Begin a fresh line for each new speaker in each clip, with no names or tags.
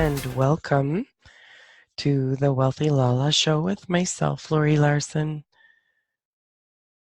and welcome to the Wealthy LaLa show with myself, Laurie Laursen.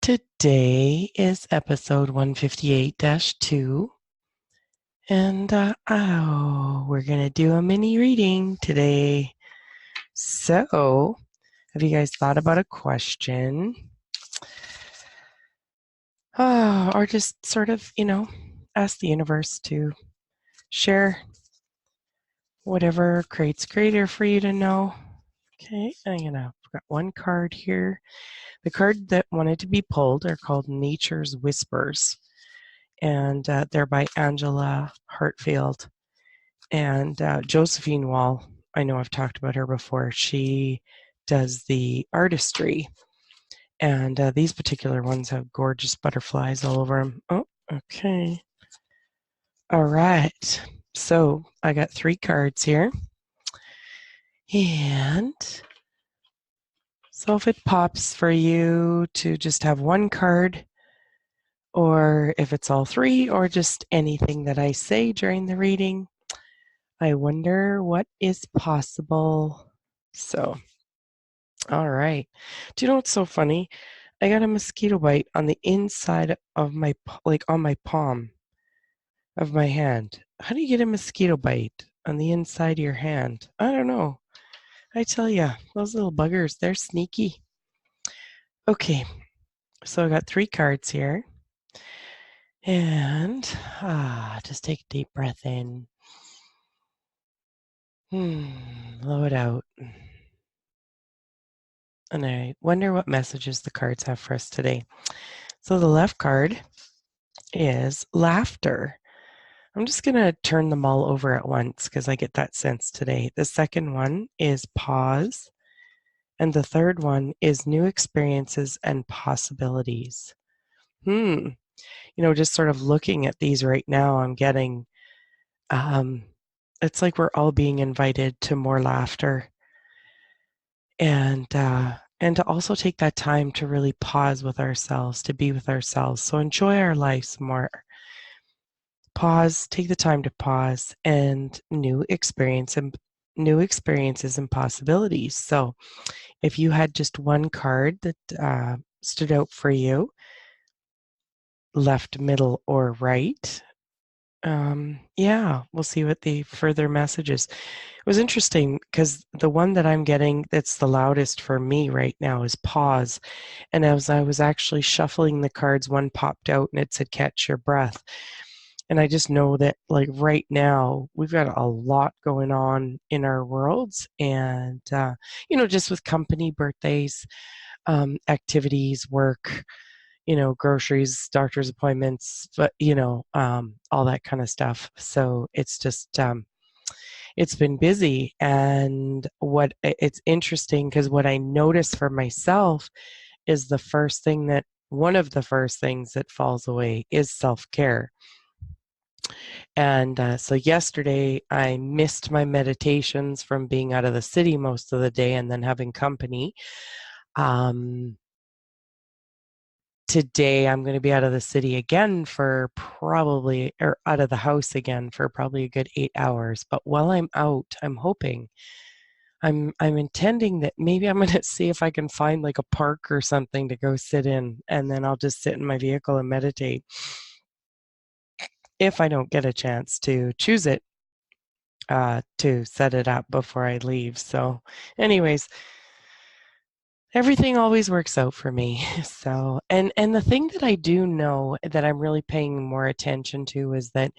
Today is episode 158-2, and we're going to do a mini reading today. So, have you guys thought about a question? Or just sort of, ask the universe to share whatever creates greater for you to know. Okay, I've got one card here. The card that wanted to be pulled are called Nature's Whispers, and they're by Angela Hartfield. And Josephine Wall, I know I've talked about her before. She does the artistry, and these particular ones have gorgeous butterflies all over them. Oh, okay. All right. So I got 3 cards here. And so if it pops for you to just have one card, or if it's all 3, or just anything that I say during the reading, I wonder what is possible. So, all right. Do you know what's so funny? I got a mosquito bite on the inside of my, on my palm of my hand. How do you get a mosquito bite on the inside of your hand? I don't know. I tell you, those little buggers, they're sneaky. Okay, so I got 3 cards here. And just take a deep breath in. Blow it out. And I wonder what messages the cards have for us today. So the left card is laughter. I'm just going to turn them all over at once because I get that sense today. The second one is pause. And the third one is new experiences and possibilities. Just sort of looking at these right now, I'm getting, it's like we're all being invited to more laughter. And to also take that time to really pause with ourselves, to be with ourselves. So enjoy our lives more. Pause, take the time to pause, and new experiences and possibilities. So if you had just one card that stood out for you, left, middle, or right, we'll see what the further message is. It was interesting because the one that I'm getting that's the loudest for me right now is pause. And as I was actually shuffling the cards, one popped out and it said catch your breath. And I just know that like right now we've got a lot going on in our worlds, and just with company birthdays, activities, work, groceries, doctor's appointments, but all that kind of stuff. So it's just it's been busy. And what it's interesting because what I notice for myself is one of the first things that falls away is self-care. And so yesterday I missed my meditations from being out of the city most of the day and then having company. Today I'm going to be out of the city again or out of the house again for probably a good 8 hours. But while I'm out, I'm hoping, I'm intending that maybe I'm going to see if I can find like a park or something to go sit in, and then I'll just sit in my vehicle and meditate if I don't get a chance to choose it to set it up before I leave. So anyways, everything always works out for me. So, and the thing that I do know that I'm really paying more attention to is that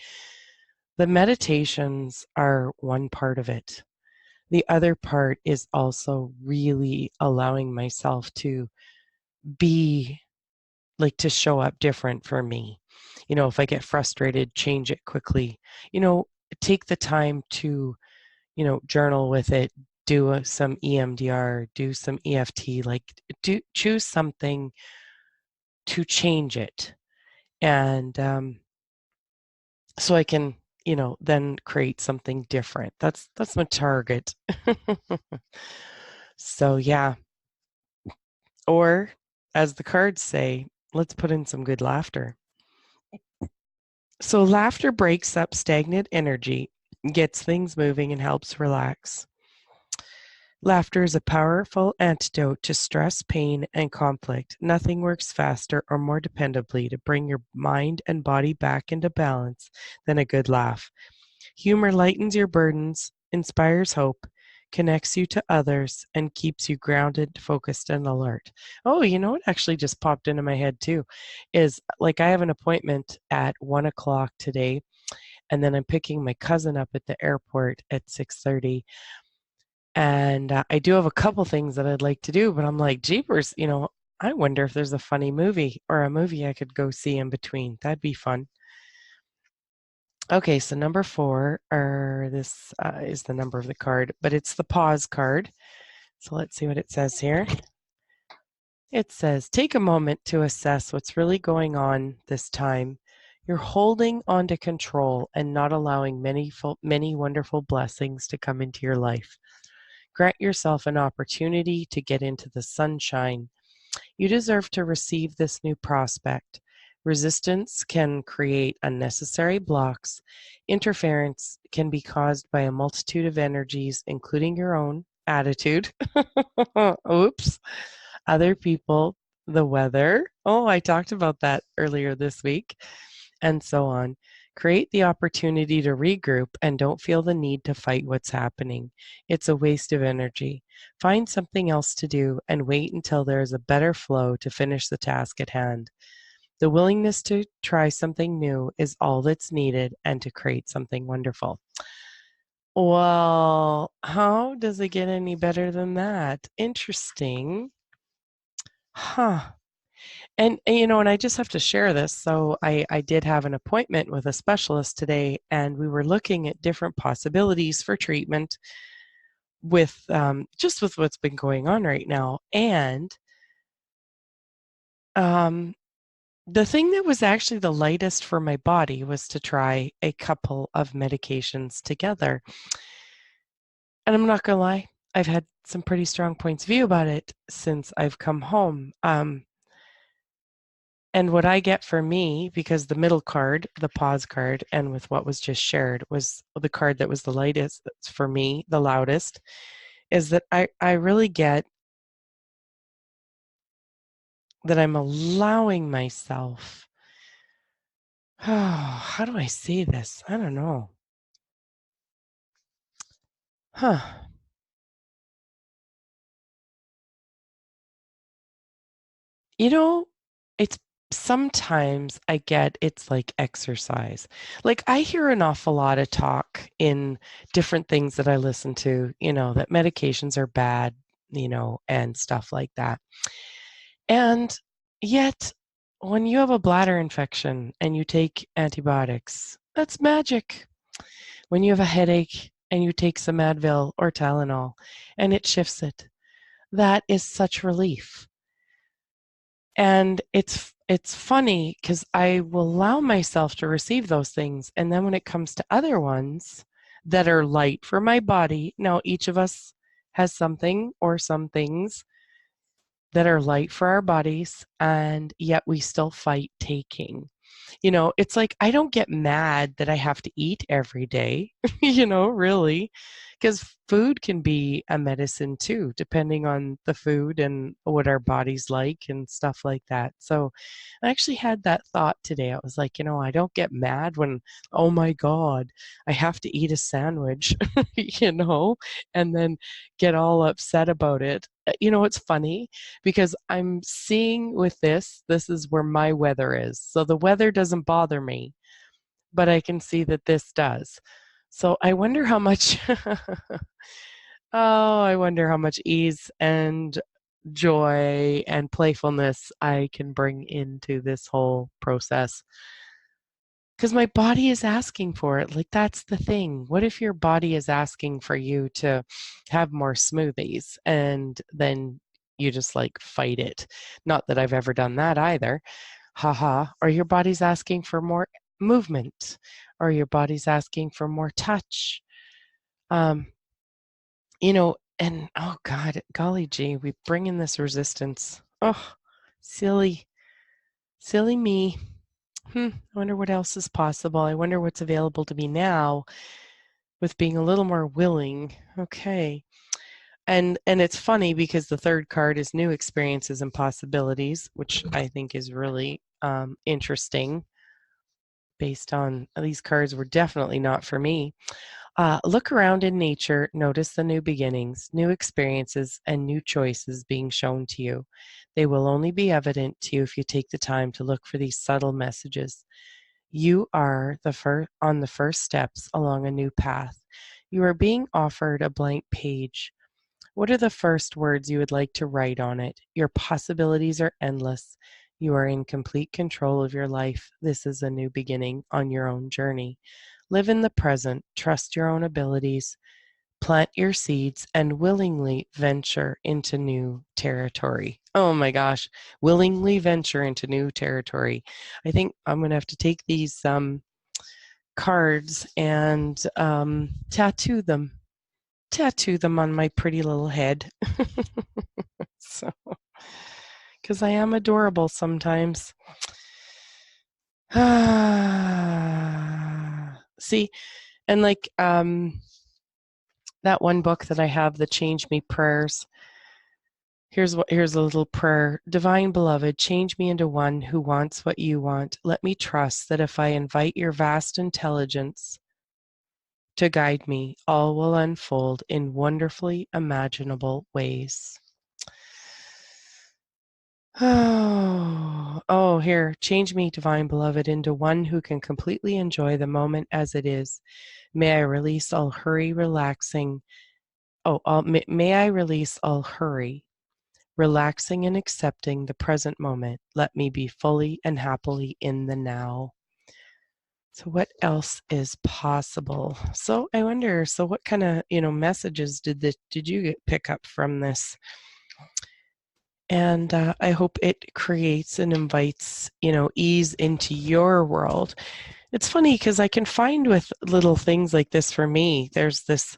the meditations are one part of it. The other part is also really allowing myself to be to show up different for me. If I get frustrated, change it quickly. Take the time to, journal with it, do some EMDR, do some EFT, choose something to change it. And so I can, then create something different. That's my target. So yeah. Or as the cards say, let's put in some good laughter. So laughter breaks up stagnant energy gets things moving and helps relax. Laughter is a powerful antidote to stress, pain, and conflict. Nothing works faster or more dependably to bring your mind and body back into balance than a good laugh. Humor lightens your burdens, inspires hope, connects you to others, and keeps you grounded, focused, and alert. Oh, you know what actually just popped into my head too is like I have an appointment at 1 o'clock today, and then I'm picking my cousin up at the airport at 6:30. And I do have a couple things that I'd like to do, but I'm like, jeepers, I wonder if there's a funny movie or a movie I could go see in between. That'd be fun. Okay, so number four, or this is the number of the card, but it's the pause card. So let's see what it says here. It says, take a moment to assess what's really going on this time. You're holding on to control and not allowing many wonderful blessings to come into your life. Grant yourself an opportunity to get into the sunshine. You deserve to receive this new prospect. Resistance can create unnecessary blocks. Interference can be caused by a multitude of energies, including your own attitude. Oops. Other people, the weather. Oh, I talked about that earlier this week, and so on. Create the opportunity to regroup and don't feel the need to fight what's happening. It's a waste of energy. Find something else to do and wait until there is a better flow to finish the task at hand. The willingness to try something new is all that's needed and to create something wonderful. Well, how does it get any better than that? Interesting. Huh. And I just have to share this. So I did have an appointment with a specialist today, and we were looking at different possibilities for treatment with just with what's been going on right now. And um, the thing that was actually the lightest for my body was to try a couple of medications together. And I'm not gonna lie, I've had some pretty strong points of view about it since I've come home. And what I get for me, because the middle card, the pause card, and with what was just shared was the card that was the lightest for me, the loudest, is that I really get that I'm allowing myself. Oh, how do I say this? I don't know. Huh. You know, it's sometimes I get it's like exercise. Like I hear an awful lot of talk in different things that I listen to, that medications are bad, and stuff like that. And yet, when you have a bladder infection and you take antibiotics, that's magic. When you have a headache and you take some Advil or Tylenol and it shifts it, that is such relief. And it's funny because I will allow myself to receive those things. And then when it comes to other ones that are light for my body, now each of us has something or some things that are light for our bodies, and yet we still fight taking. It's like I don't get mad that I have to eat every day, really, because food can be a medicine too, depending on the food and what our bodies like and stuff like that. So I actually had that thought today. I was like, I don't get mad when, oh my God, I have to eat a sandwich, and then get all upset about it. It's funny because I'm seeing with this is where my weather is. So the weather doesn't bother me, but I can see that this does. So I wonder how much, oh, I wonder how much ease and joy and playfulness I can bring into this whole process. Because my body is asking for it. Like, that's the thing. What if your body is asking for you to have more smoothies and then you just like fight it? Not that I've ever done that either. Haha. Or your body's asking for more movement, or your body's asking for more touch. Um, and oh God, golly gee, we bring in this resistance. Oh, silly, silly me. I wonder what else is possible. I wonder what's available to me now with being a little more willing. Okay. And it's funny because the third card is new experiences and possibilities, which I think is really interesting based on these cards were definitely not for me. Look around in nature, notice the new beginnings, new experiences, and new choices being shown to you. They will only be evident to you if you take the time to look for these subtle messages. You are on the first steps along a new path. You are being offered a blank page. What are the first words you would like to write on it? Your possibilities are endless. You are in complete control of your life. This is a new beginning on your own journey. Live in the present, trust your own abilities, plant your seeds, and willingly venture into new territory. Oh my gosh, willingly venture into new territory. I think I'm going to have to take these cards and tattoo them on my pretty little head. So, because I am adorable sometimes. See, and like that one book that I have, the Change Me Prayers. Here's a little prayer. Divine Beloved, change me into one who wants what you want. Let me trust that if I invite your vast intelligence to guide me, all will unfold in wonderfully imaginable ways. Here, change me, Divine Beloved, into one who can completely enjoy the moment as it is. May I release all hurry, relaxing. May I release all hurry, relaxing and accepting the present moment. Let me be fully and happily in the now. So what else is possible? So I wonder, so what kind of, messages did you pick up from this? And I hope it creates and invites, ease into your world. It's funny because I can find with little things like this for me, there's this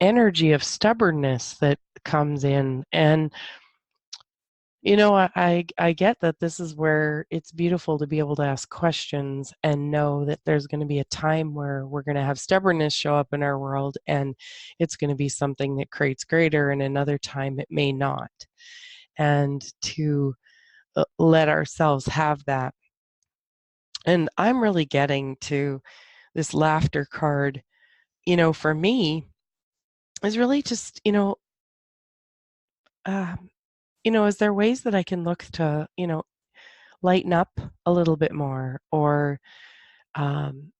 energy of stubbornness that comes in. And, I get that this is where it's beautiful to be able to ask questions and know that there's going to be a time where we're going to have stubbornness show up in our world and it's going to be something that creates greater, and another time it may not. And to let ourselves have that. And I'm really getting to this laughter card, for me, is really just, uh, is there ways that I can look to, lighten up a little bit more, or, um,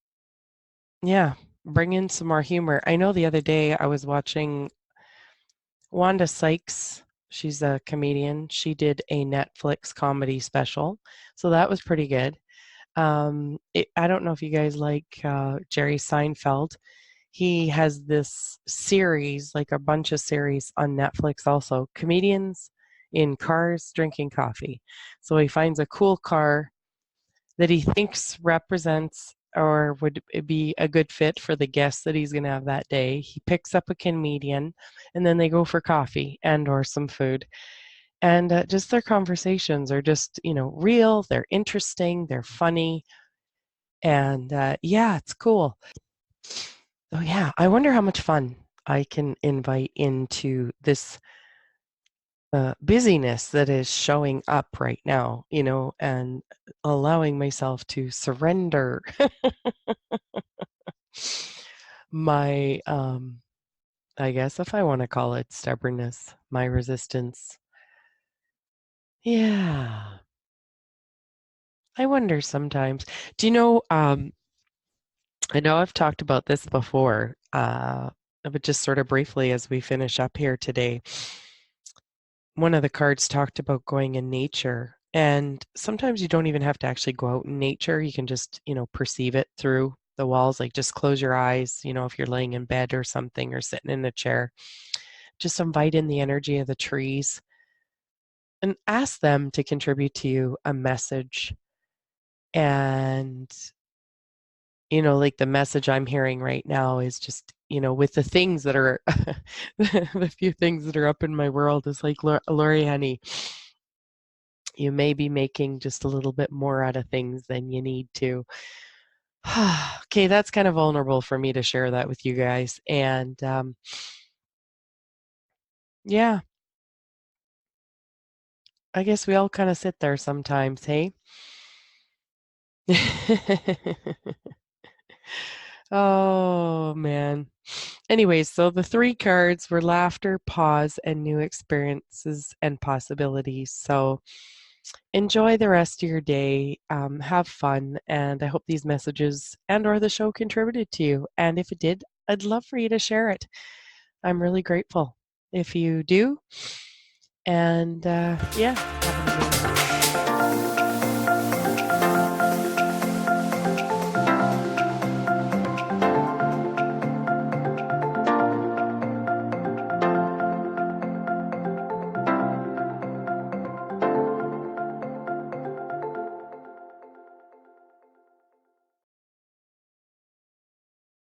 yeah, bring in some more humor. I know the other day I was watching Wanda Sykes. She's a comedian. She did a Netflix comedy special, so that was pretty good. I don't know if you guys like Jerry Seinfeld. He has this series, like a bunch of series on Netflix also, comedians in cars drinking coffee. So he finds a cool car that he thinks represents or would be a good fit for the guests that he's going to have that day. He picks up a comedian and then they go for coffee and or some food. And just their conversations are just, real, they're interesting, they're funny. And yeah, it's cool. Oh, yeah. I wonder how much fun I can invite into this busyness that is showing up right now, and allowing myself to surrender my, I guess if I want to call it stubbornness, my resistance. Yeah. I wonder sometimes. Do you know, I know I've talked about this before, but just sort of briefly as we finish up here today. One of the cards talked about going in nature, and sometimes you don't even have to actually go out in nature. You can just, perceive it through the walls, like just close your eyes, if you're laying in bed or something or sitting in a chair. Just invite in the energy of the trees and ask them to contribute to you a message. And like the message I'm hearing right now is just, with the things that are, the few things that are up in my world is like, Laurie, honey, you may be making just a little bit more out of things than you need to. Okay, that's kind of vulnerable for me to share that with you guys. And yeah, I guess we all kind of sit there sometimes, hey? Oh, man. Anyways, so the three cards were laughter, pause, and new experiences and possibilities. So enjoy the rest of your day. Have fun, and I hope these messages and/or the show contributed to you. And if it did, I'd love for you to share it. I'm really grateful if you do. And yeah,